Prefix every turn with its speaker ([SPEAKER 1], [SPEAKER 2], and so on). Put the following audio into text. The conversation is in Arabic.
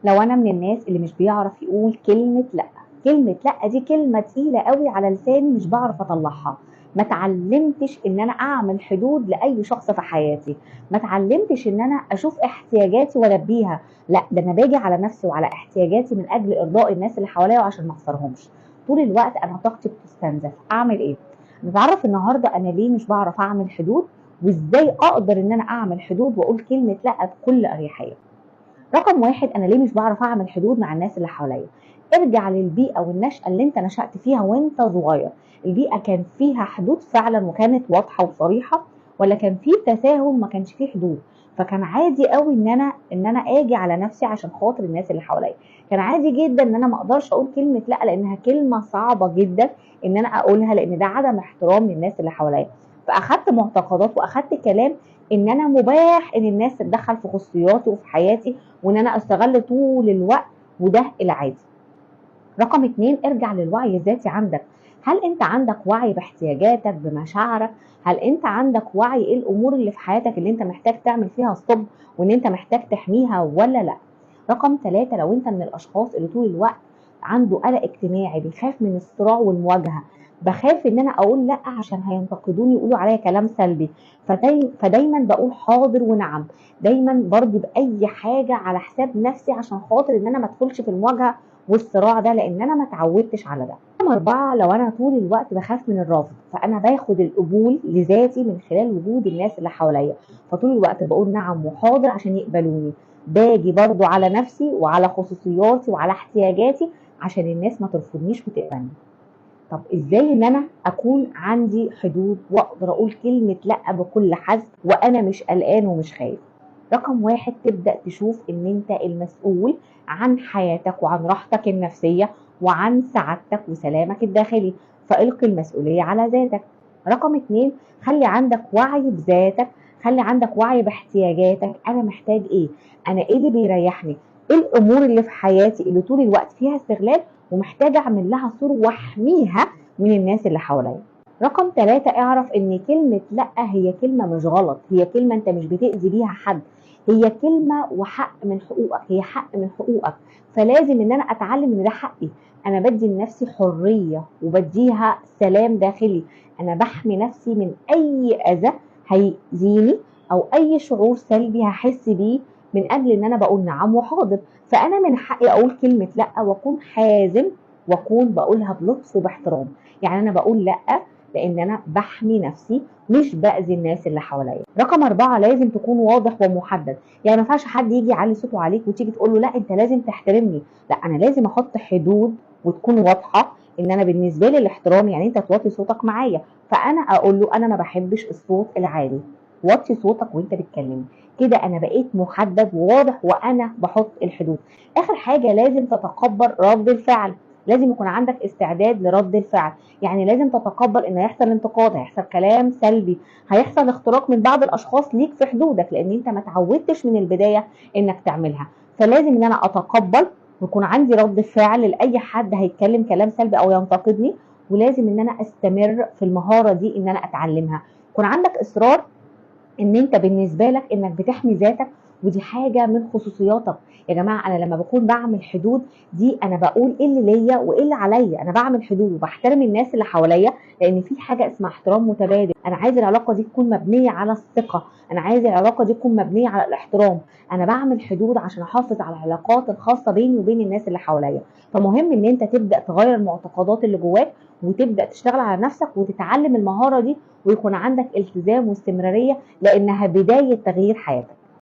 [SPEAKER 1] لو انا من الناس اللي مش بيعرف يقول كلمة لا. كلمة لا دي كلمة تقيلة قوي على لساني، مش بعرف اطلعها. ما اتعلمتش ان انا اعمل حدود لاي شخص في حياتي. ما اتعلمتش ان انا اشوف احتياجاتي والبيها. لا، ده انا باجي على نفسي وعلى احتياجاتي من اجل ارضاء الناس اللي حواليا وعشان ما اخسرهمش. طول الوقت انا طاقتي بتستنزف. اعمل ايه؟ نتعرف النهارده انا ليه مش بعرف اعمل حدود، وازاي اقدر ان انا اعمل حدود واقول كلمة لا بكل اريحية. رقم واحد، انا ليه مش بعرف اعمل حدود مع الناس اللي حواليا؟ ارجع للبيئه والنشأة اللي انت نشأت فيها وانت صغير. البيئه كان فيها حدود فعلا وكانت واضحه وصريحه، ولا كان فيه تساهل ما كانش فيه حدود؟ فكان عادي قوي ان انا اجي على نفسي عشان خاطر الناس اللي حواليا. كان عادي جدا ان انا ما اقدرش اقول كلمه لا، لانها كلمه صعبه جدا ان انا اقولها، لان ده عدم احترام للناس اللي حواليا. فاخدت معتقدات واخدت كلام ان انا مباح ان الناس تتدخل في خصوصياتي وفي حياتي، وان انا استغل طول الوقت، وده العادي. رقم اتنين، ارجع للوعي الذاتي عندك. هل انت عندك وعي باحتياجاتك بمشاعرك؟ هل انت عندك وعي ايه الامور اللي في حياتك اللي انت محتاج تعمل فيها ستوب، وان انت محتاج تحميها ولا لا؟ رقم ثلاثة، لو انت من الاشخاص اللي طول الوقت عنده قلق اجتماعي، بيخاف من الصراع والمواجهة، بخاف ان انا اقول لا عشان هينتقدوني يقولوا عليا كلام سلبي، فدايما بقول حاضر ونعم، دايما برضي باي حاجة على حساب نفسي عشان خاطر ان انا ما ادخلش في المواجهة والصراع ده، لان انا ما اتعودتش على ده. رقم اربعة، لو انا طول الوقت بخاف من الرفض، فانا باخد القبول لذاتي من خلال وجود الناس اللي حواليا، فطول الوقت بقول نعم وحاضر عشان يقبلوني. باجي برضو على نفسي وعلى خصوصياتي وعلى احتياجاتي عشان الناس ما ترفضنيش وتقبلني. طب ازاي ان انا اكون عندي حدود واقدر اقول كلمة لا بكل حزم وانا مش قلقان ومش خايف؟ رقم واحد، تبدأ تشوف ان انت المسؤول عن حياتك وعن راحتك النفسية وعن سعادتك وسلامك الداخلي، فالقي المسؤولية على ذاتك. رقم اتنين، خلي عندك وعي بذاتك، خلي عندك وعي باحتياجاتك. انا محتاج ايه؟ انا ايه اللي بيريحني؟ ايه الامور اللي في حياتي اللي طول الوقت فيها استغلال ومحتاجة اعمل لها سور واحميها من الناس اللي حواليا؟ رقم ثلاثة، اعرف ان كلمة لا هي كلمة مش غلط، هي كلمة انت مش بتأذي بيها حد، هي كلمة وحق من حقوقك، هي حق من حقوقك. فلازم ان انا اتعلم ان ده حقي. انا بدي لنفسي حرية وبديها سلام داخلي. انا بحمي نفسي من اي اذى هيأذيني او اي شعور سلبي هحس بيه، من اجل ان انا بقول نعم وحاضر. فانا من حقي اقول كلمة لا واكون حازم، واكون بقولها بلطف وباحترام. يعني انا بقول لا لان انا بحمي نفسي، مش باذي الناس اللي حواليا. رقم اربعة، لازم تكون واضح ومحدد. يعني ما ينفعش حد يجي يعلي صوته عليك وتيجي تقول له لا انت لازم تحترمني. لا، انا لازم احط حدود وتكون واضحه، ان انا بالنسبه لي الاحترام يعني انت توطي صوتك معايا، فانا اقول له انا ما بحبش الصوت العالي، وطي صوتك وانت بتكلمني. كده انا بقيت محدد وواضح وانا بحط الحدود. اخر حاجه، لازم تتقبل رد الفعل. لازم يكون عندك استعداد لرد الفعل. يعني لازم تتقبل ان هيحصل انتقاد، هيحصل كلام سلبي، هيحصل اختراق من بعض الاشخاص ليك في حدودك، لان انت ما تعودتش من البدايه انك تعملها. فلازم ان انا اتقبل ويكون عندي رد فعل لاي حد هيتكلم كلام سلبي او ينتقدني، ولازم ان انا استمر في المهاره دي ان انا اتعلمها. يكون عندك اصرار ان انت بالنسبه لك انك بتحمي ذاتك، ودي حاجه من خصوصياتك. يا جماعه، انا لما بكون بعمل حدود دي انا بقول ايه اللي ليا وايه اللي عليا. انا بعمل حدود وبحترم الناس اللي حواليا، لان في حاجه اسمها احترام متبادل. انا عايز العلاقه دي تكون مبنيه على الثقه، انا عايز العلاقه دي تكون مبنيه على الاحترام. انا بعمل حدود عشان احافظ على العلاقات الخاصه بيني وبين الناس اللي حواليا. فمهم ان انت تبدا تغير المعتقدات اللي جواك، وتبدا تشتغل على نفسك وتتعلم المهاره دي، ويكون عندك التزام واستمراريه، لانها بدايه تغيير حياتك.